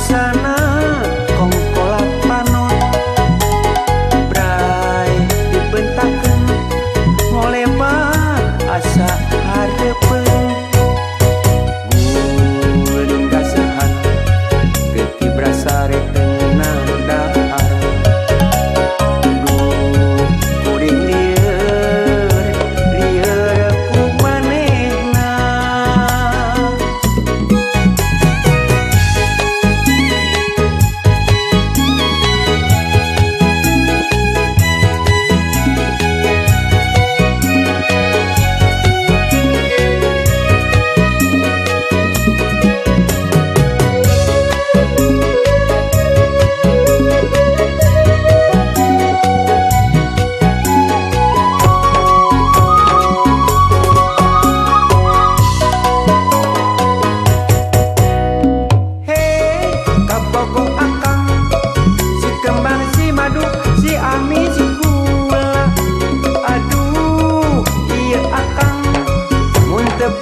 Busana kongkola panon bray dibentakeun ngolebar asa hareupeun guling gasehan geuti brasa rek teunang dahar duh kuring lieur ku manehna.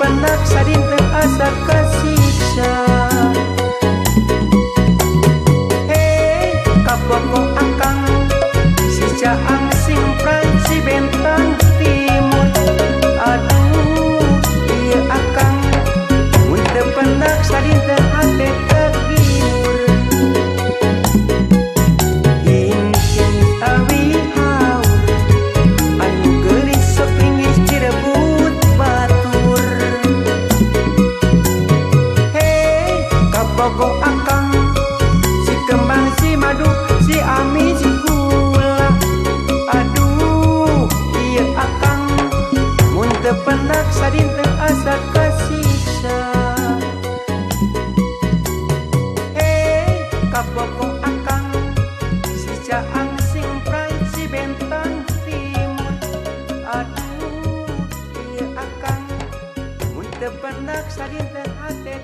Pendak sadinten asa kasiksa. Hei kapoko akang si caang sing pran si bentang timur. Aduh ieu akang mun teu pendak sadinten hate kagibur. Hingkin awi haur anu geulis sok inggih Cirebut batur. Bogo akang si kembang si madu si ami si gula. Aduh ieu akang mun teu pendak sadinten asa kasiksa. Hei kabogo akang si caang sing pran si bentang timur. Aduh ieu akang mun teu pendak sadinten hate